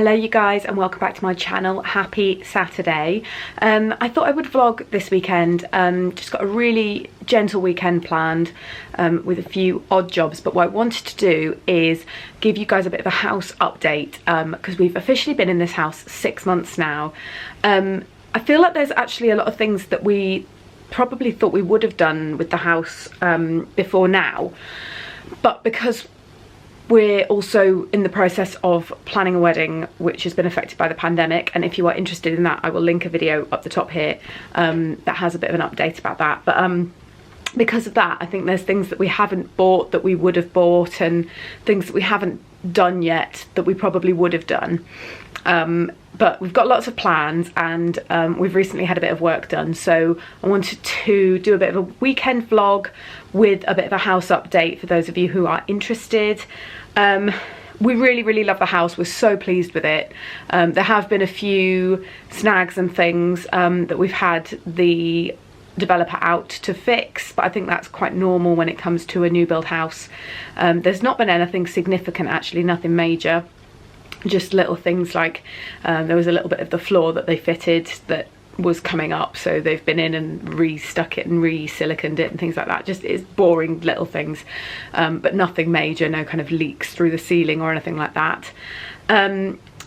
Hello you guys and welcome back to my channel. Happy Saturday. I thought I would vlog this weekend. Just got a really gentle weekend planned with a few odd jobs, but what I wanted to do is give you guys a bit of a house update because we've officially been in this house 6 months now. I feel like there's actually a lot of things that we probably thought we would have done with the house before now, but because we're also in the process of planning a wedding which has been affected by the pandemic, and if you are interested in that I will link a video up the top here that has a bit of an update about that. But because of that, I think there's things that we haven't bought that we would have bought, and things that we haven't done yet that we probably would have done. But we've got lots of plans, and we've recently had a bit of work done, so I wanted to do a bit of a weekend vlog with a bit of a house update for those of you who are interested. We really love the house. We're so pleased with it. There have been a few snags and things that we've had the developer out to fix, but I think that's quite normal when it comes to a new build house. There's not been anything significant actually, nothing major. Just little things like there was a little bit of the floor that they fitted that was coming up, so they've been in and re-stuck it and re-siliconed it and things like that. Just it's boring little things, but nothing major, no kind of leaks through the ceiling or anything like that.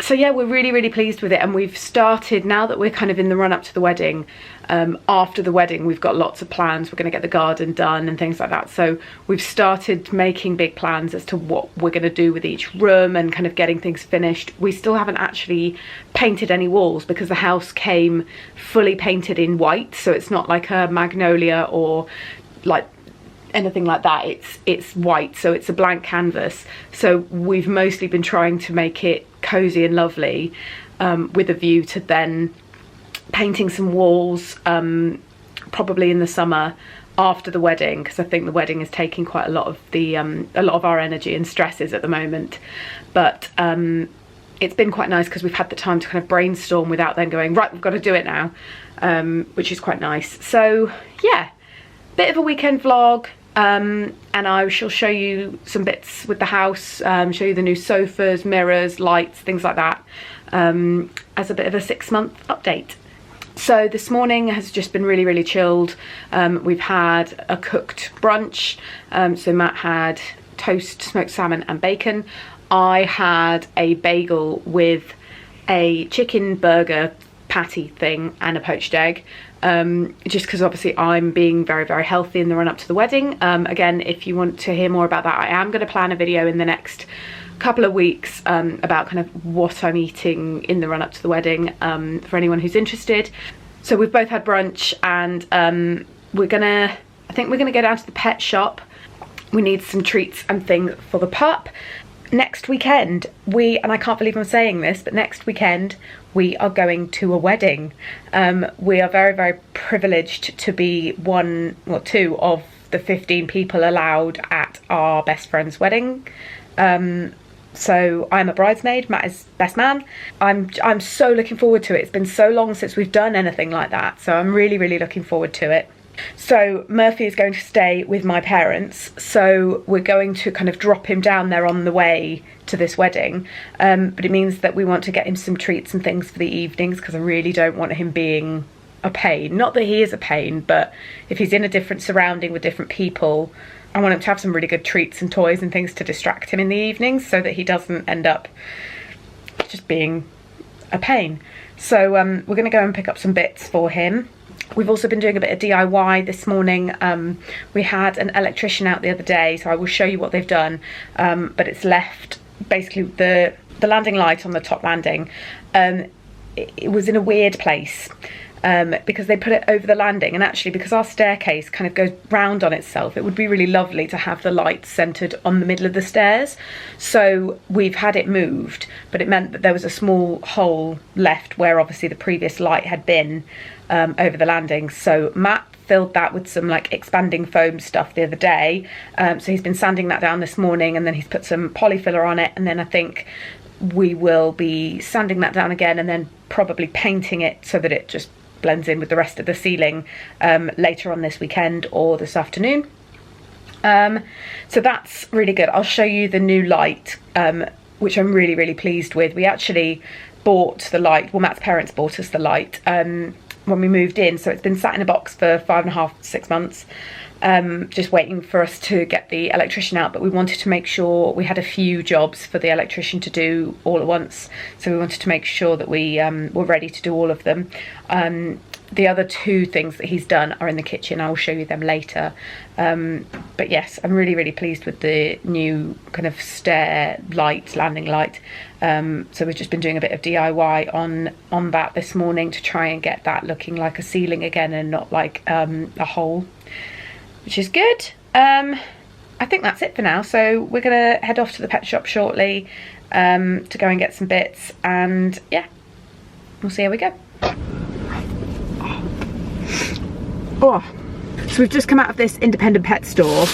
So yeah, we're really pleased with it, and we've started, now that we're kind of in the run up to the wedding, after the wedding we've got lots of plans. We're going to get the garden done and things like that, so we've started making big plans as to what we're going to do with each room and kind of getting things finished. We still haven't actually painted any walls because the house came fully painted in white, so it's not like a magnolia or like anything like that. It's white, so it's a blank canvas. So we've mostly been trying to make it cozy and lovely, with a view to then painting some walls probably in the summer after the wedding, because I think the wedding is taking quite a lot of the a lot of our energy and stresses at the moment. But it's been quite nice because we've had the time to kind of brainstorm without then going, right, we've got to do it now, which is quite nice. So yeah, bit of a weekend vlog. And I shall show you some bits with the house, show you the new sofas, mirrors, lights, things like that, as a bit of a 6-month update. So this morning has just been really chilled. We've had a cooked brunch, so Matt had toast, smoked salmon and bacon. I had a bagel with a chicken burger patty thing and a poached egg, just because obviously I'm being very healthy in the run up to the wedding. Again, if you want to hear more about that, I am going to plan a video in the next couple of weeks about kind of what I'm eating in the run up to the wedding, for anyone who's interested. So we've both had brunch, and I think we're gonna go down to the pet shop. We need some treats and things for the pup. Next weekend, and I can't believe I'm saying this, but next weekend we are going to a wedding. We are very privileged to be one or two of the 15 people allowed at our best friend's wedding. So I'm a bridesmaid, Matt is best man. I'm so looking forward to it. It's been so long since we've done anything like that, so I'm really looking forward to it. So Murphy is going to stay with my parents, so we're going to kind of drop him down there on the way to this wedding, but it means that we want to get him some treats and things for the evenings, because I really don't want him being a pain. Not that he is a pain, but if he's in a different surrounding with different people, I want him to have some really good treats and toys and things to distract him in the evenings, so that he doesn't end up just being a pain. So we're going to go and pick up some bits for him. We've also been doing a bit of DIY this morning. We had an electrician out the other day, so I will show you what they've done, but it's left basically the landing light on the top landing. It was in a weird place, because they put it over the landing, and actually because our staircase kind of goes round on itself, it would be really lovely to have the light centered on the middle of the stairs. So we've had it moved, but it meant that there was a small hole left where obviously the previous light had been, over the landing. So Matt filled that with some like expanding foam stuff the other day, so he's been sanding that down this morning, and then he's put some polyfiller on it, and then I think we will be sanding that down again and then probably painting it so that it just blends in with the rest of the ceiling later on this weekend or this afternoon. So that's really good. I'll show you the new light which I'm really, really pleased with. We actually bought the light, well, Matt's parents bought us the light when we moved in, so it's been sat in a box for 5.5 to 6 months, just waiting for us to get the electrician out. But we wanted to make sure, we had a few jobs for the electrician to do all at once, so we wanted to make sure that we were ready to do all of them. The other 2 things that he's done are in the kitchen. I will show you them later. But yes, I'm really, really pleased with the new kind of stair light, landing light. So we've just been doing a bit of DIY on that this morning to try and get that looking like a ceiling again and not like a hole, which is good. I think that's it for now. So we're gonna head off to the pet shop shortly to go and get some bits, and yeah, we'll see how we go. Oh, so we've just come out of this independent pet store.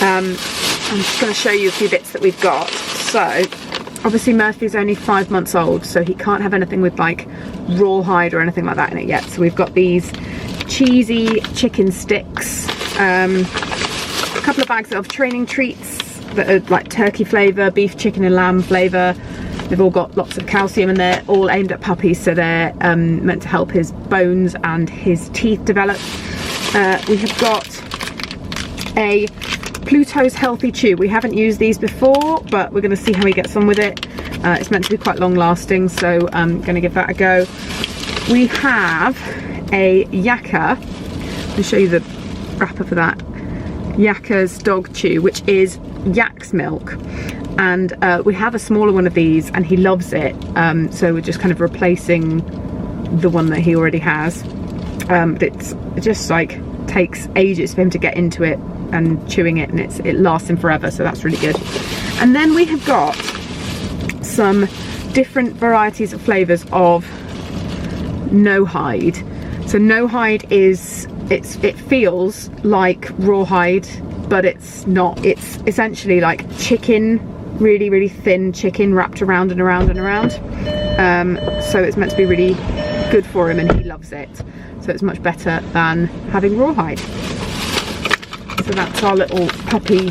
I'm just going to show you a few bits that we've got. So obviously Murphy's only 5 months old, so he can't have anything with like rawhide or anything like that in it yet. So we've got these cheesy chicken sticks, a couple of bags of training treats that are like turkey flavour, beef, chicken and lamb flavour. They've all got lots of calcium and they're all aimed at puppies, so they're meant to help his bones and his teeth develop. We have got a Pluto's Healthy Chew. We haven't used these before, but we're going to see how he gets on with it. It's meant to be quite long lasting, so I'm going to give that a go. We have a Yakka. I'll show you the wrapper for that. Yakka's Dog Chew, which is yak's milk. And we have a smaller one of these and he loves it, so we're just kind of replacing the one that he already has. It just like takes ages for him to get into it and chewing it, and it lasts him forever, so that's really good. And then we have got some different varieties of flavours of no hide. So no hide is, it feels like rawhide, but it's not. It's essentially like chicken, really, really thin chicken wrapped around and around and around. So it's meant to be really good for him and he loves it. So it's much better than having rawhide. So that's our little puppy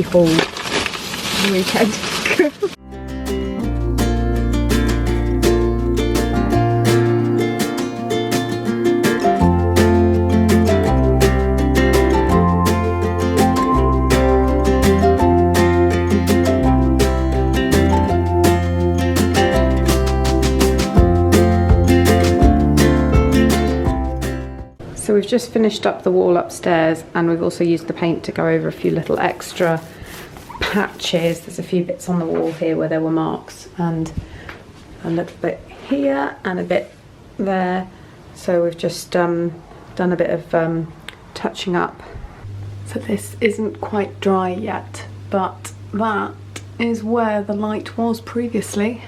haul for the weekend. So we've just finished up the wall upstairs, and we've also used the paint to go over a few little extra patches. There's a few bits on the wall here where there were marks, and a little bit here and a bit there. So we've just done a bit of touching up. So this isn't quite dry yet, but that is where the light was previously.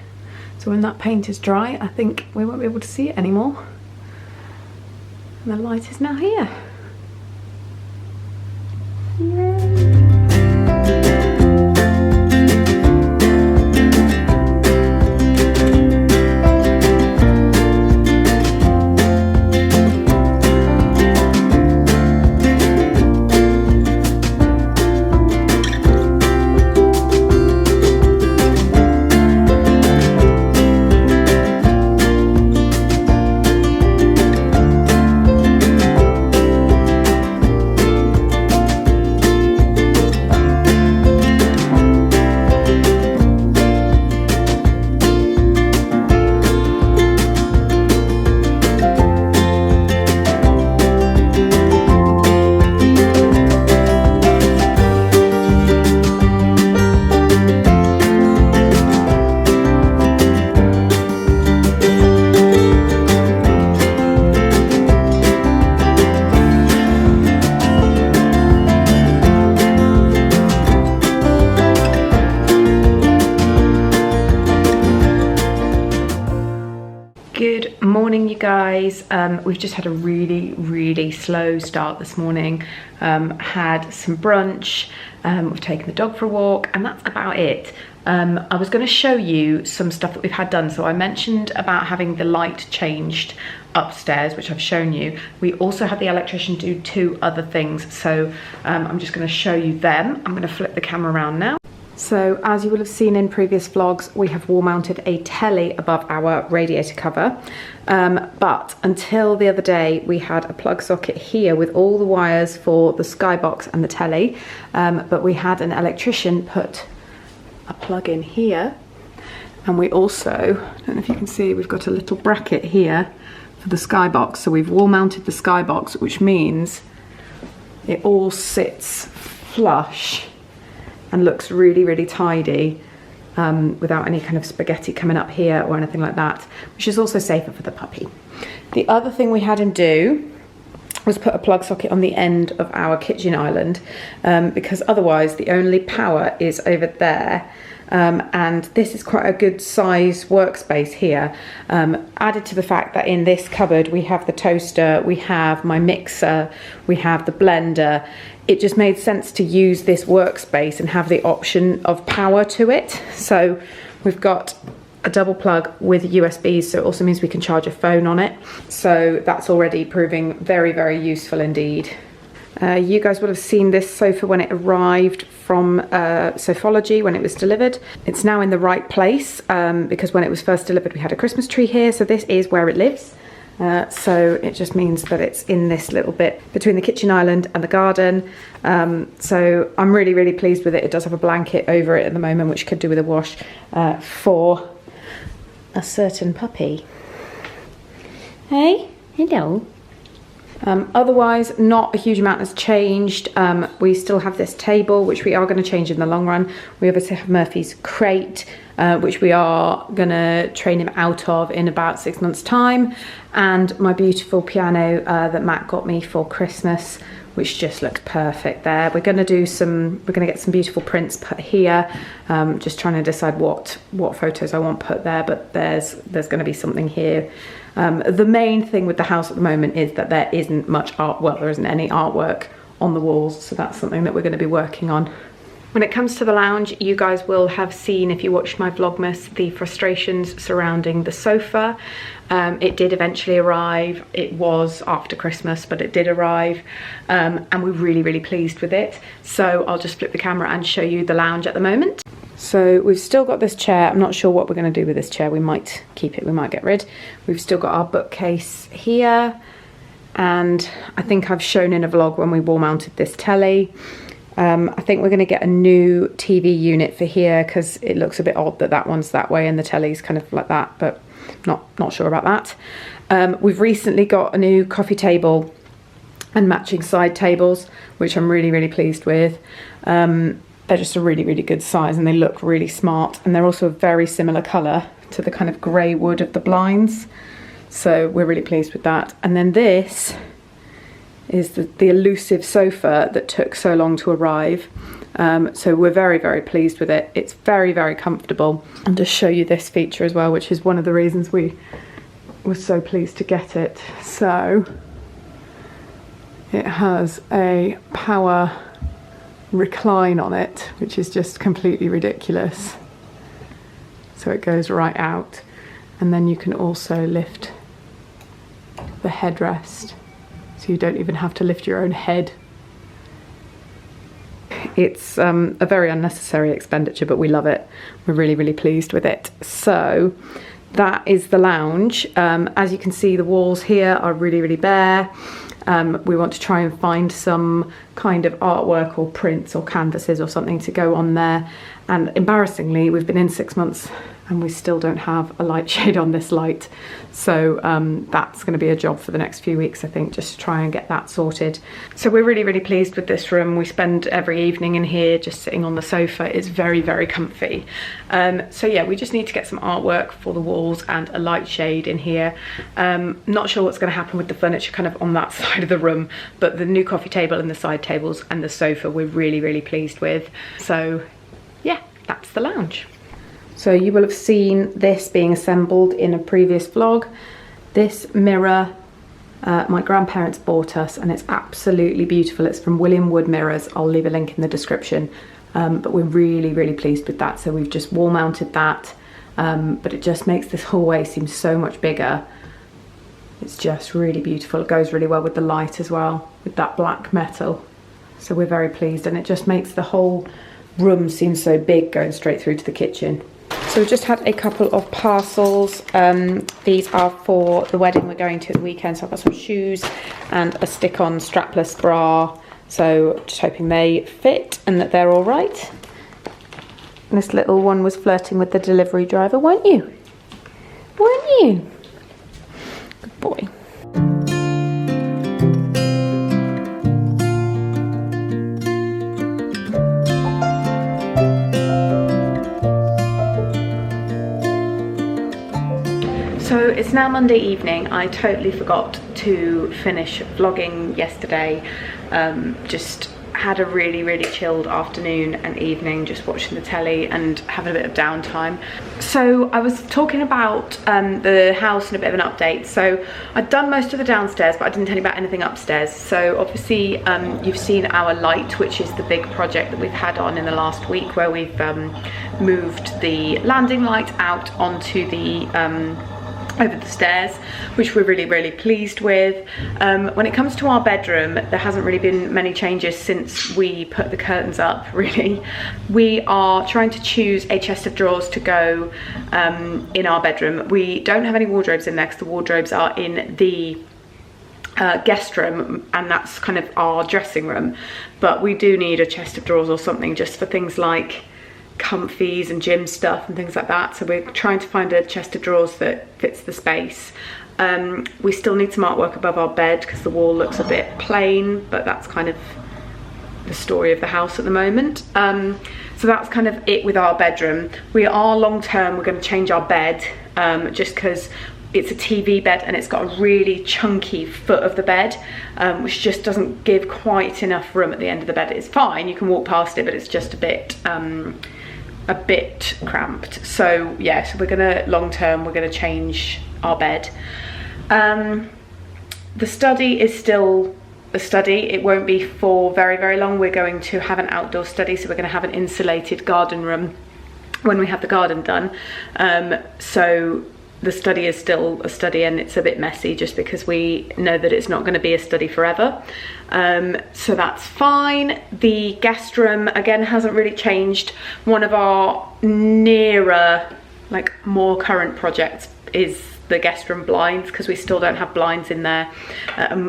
So when that paint is dry, I think we won't be able to see it anymore. And the light is now here. Yay. Good morning, you guys. We've just had a really slow start this morning. Had some brunch, we've taken the dog for a walk, and that's about it. I was going to show you some stuff that we've had done. So I mentioned about having the light changed upstairs, which I've shown you. We also had the electrician do 2 other things, so I'm just going to show you them. I'm going to flip the camera around now. So as you will have seen in previous vlogs, we have wall mounted a telly above our radiator cover. But until the other day, we had a plug socket here with all the wires for the skybox and the telly. But we had an electrician put a plug in here. And we also, I don't know if you can see, we've got a little bracket here for the skybox. So we've wall mounted the skybox, which means it all sits flush and looks really, really tidy without any kind of spaghetti coming up here or anything like that, which is also safer for the puppy. The other thing we had him do was put a plug socket on the end of our kitchen island because otherwise the only power is over there. And this is quite a good size workspace here, added to the fact that in this cupboard we have the toaster, we have my mixer, we have the blender. It just made sense to use this workspace and have the option of power to it. So we've got a double plug with USBs, so it also means we can charge a phone on it. So that's already proving very, very useful indeed. You guys would have seen this sofa when it arrived from Sofology when it was delivered. It's now in the right place because when it was first delivered we had a Christmas tree here, so this is where it lives. So it just means that it's in this little bit between the kitchen island and the garden. So I'm really, really pleased with it. It does have a blanket over it at the moment, which could do with a wash for a certain puppy. Hey, hello. Otherwise, not a huge amount has changed. We still have this table, which we are going to change in the long run. We obviously have Murphy's crate, which we are going to train him out of in about 6 months' time. And my beautiful piano that Matt got me for Christmas, which just looks perfect there. We're going to get some beautiful prints put here. Just trying to decide what photos I want put there, but there's going to be something here. The main thing with the house at the moment is that there isn't much art, well, there isn't any artwork on the walls, so that's something that we're going to be working on. When it comes to the lounge, you guys will have seen, if you watched my Vlogmas, the frustrations surrounding the sofa. It did eventually arrive. It was after Christmas, but it did arrive, and we're really, really pleased with it. So I'll just flip the camera and show you the lounge at the moment. So we've still got this chair. I'm not sure what we're going to do with this chair. We might keep it, we might get rid. We've still got our bookcase here, and I think I've shown in a vlog when we wall mounted this telly. I think we're going to get a new TV unit for here because it looks a bit odd that that one's that way and the telly's kind of like that, but not sure about that. We've recently got a new coffee table and matching side tables, which I'm really, really pleased with. They're just a really, really good size and they look really smart, and they're also a very similar colour to the kind of grey wood of the blinds. So we're really pleased with that. And then this is the elusive sofa that took so long to arrive. So we're very, very pleased with it. It's very, very comfortable. And just show you this feature as well, which is one of the reasons we were so pleased to get it. So it has a power recline on it, which is just completely ridiculous. So it goes right out, and then you can also lift the headrest, so you don't even have to lift your own head. It's a very unnecessary expenditure, but we love it. We're really, really pleased with it. So that is the lounge. As you can see, the walls here are really, really bare. We want to try and find some kind of artwork or prints or canvases or something to go on there. And embarrassingly, we've been in 6 months and we still don't have a light shade on this light. So that's going to be a job for the next few weeks, I think, just to try and get that sorted. So we're really, really pleased with this room. We spend every evening in here just sitting on the sofa. It's very, very comfy. So yeah, we just need to get some artwork for the walls and a light shade in here. Not sure what's going to happen with the furniture kind of on that side of the room, but the new coffee table and the side tables and the sofa we're really, really pleased with. So yeah, that's the lounge. So you will have seen this being assembled in a previous vlog. This mirror, my grandparents bought us, and it's absolutely beautiful. It's from William Wood Mirrors. I'll leave a link in the description. But we're really, really pleased with that. So we've just wall mounted that, but it just makes this hallway seem so much bigger. It's just really beautiful. It goes really well with the light as well, with that black metal. So we're very pleased, and it just makes the whole room seems so big going straight through to the kitchen. So we've just had a couple of parcels. These are for the wedding we're going to at the weekend. So I've got some shoes and a stick-on strapless bra. So just hoping they fit and that they're all right. And this little one was flirting with the delivery driver, weren't you? Weren't you? Good boy. So it's now Monday evening. I totally forgot to finish vlogging yesterday. Just had a really chilled afternoon and evening, just watching the telly and having a bit of downtime. So I was talking about the house and a bit of an update. So I'd done most of the downstairs, but I didn't tell you about anything upstairs. So obviously you've seen our light, which is the big project that we've had on in the last week, where we've moved the landing light out onto the over the stairs, which we're really pleased with. When it comes to our bedroom, there hasn't really been many changes since we put the curtains up, really. We are trying to choose a chest of drawers to go in our bedroom. We don't have any wardrobes in there because the wardrobes are in the guest room, and that's kind of our dressing room. But we do need a chest of drawers or something just for things like comfies and gym stuff and things like that. So we're trying to find a chest of drawers that fits the space. We still need some artwork above our bed because the wall looks a bit plain, but that's kind of the story of the house at the moment. So that's kind of it with our bedroom. We are long term, we're going to change our bed, just because it's a TV bed and it's got a really chunky foot of the bed, which just doesn't give quite enough room at the end of the bed. It's fine, you can walk past it, but it's just a bit cramped. So yeah, so we're gonna, long term, we're gonna change our bed. The study is still a study. It won't be for very long. We're going to have an outdoor study, so we're gonna have an insulated garden room when we have the garden done. So the study is still a study, and it's a bit messy just because we know that it's not going to be a study forever. So that's fine. The guest room, again, hasn't really changed. One of our nearer, like more current projects is the guest room blinds, because we still don't have blinds in there.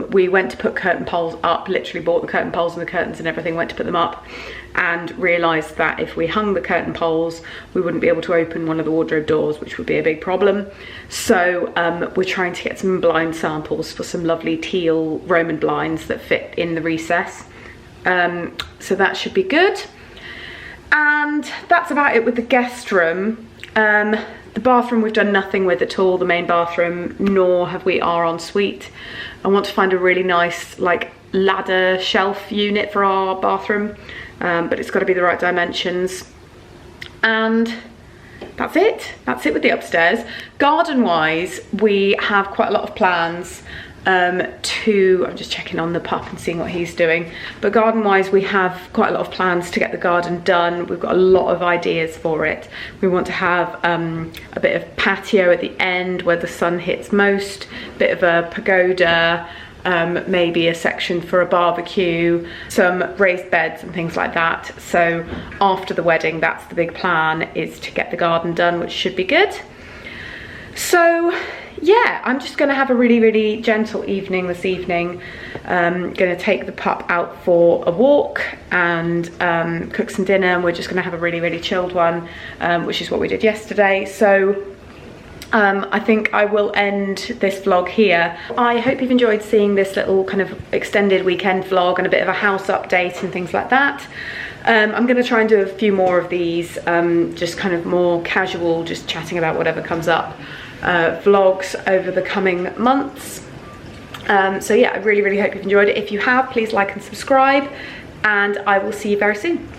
We went to put curtain poles up, literally bought the curtain poles and the curtains and everything, went to put them up, and realised that if we hung the curtain poles, we wouldn't be able to open one of the wardrobe doors, which would be a big problem. So we're trying to get some blind samples for some lovely teal Roman blinds that fit in the recess. So that should be good. And that's about it with the guest room. The bathroom we've done nothing with at all, the main bathroom, nor have we our ensuite. I want to find a really nice like ladder shelf unit for our bathroom, but it's got to be the right dimensions. And that's it with the upstairs. Garden wise, we have quite a lot of plans I'm just checking on the pup and seeing what he's doing, but garden wise we have quite a lot of plans to get the garden done. We've got a lot of ideas for it. We want to have a bit of patio at the end where the sun hits most, a bit of a pagoda, maybe a section for a barbecue, some raised beds and things like that. So after the wedding, that's the big plan, is to get the garden done, which should be good. So yeah, I'm just gonna have a really gentle evening this evening. Gonna take the pup out for a walk and cook some dinner, and we're just gonna have a really chilled one, which is what we did yesterday. So I think I will end this vlog here. I hope you've enjoyed seeing this little kind of extended weekend vlog and a bit of a house update and things like that. I'm going to try and do a few more of these, just kind of more casual, just chatting about whatever comes up, vlogs over the coming months. So yeah, I really hope you've enjoyed it. If you have, please like and subscribe, and I will see you very soon.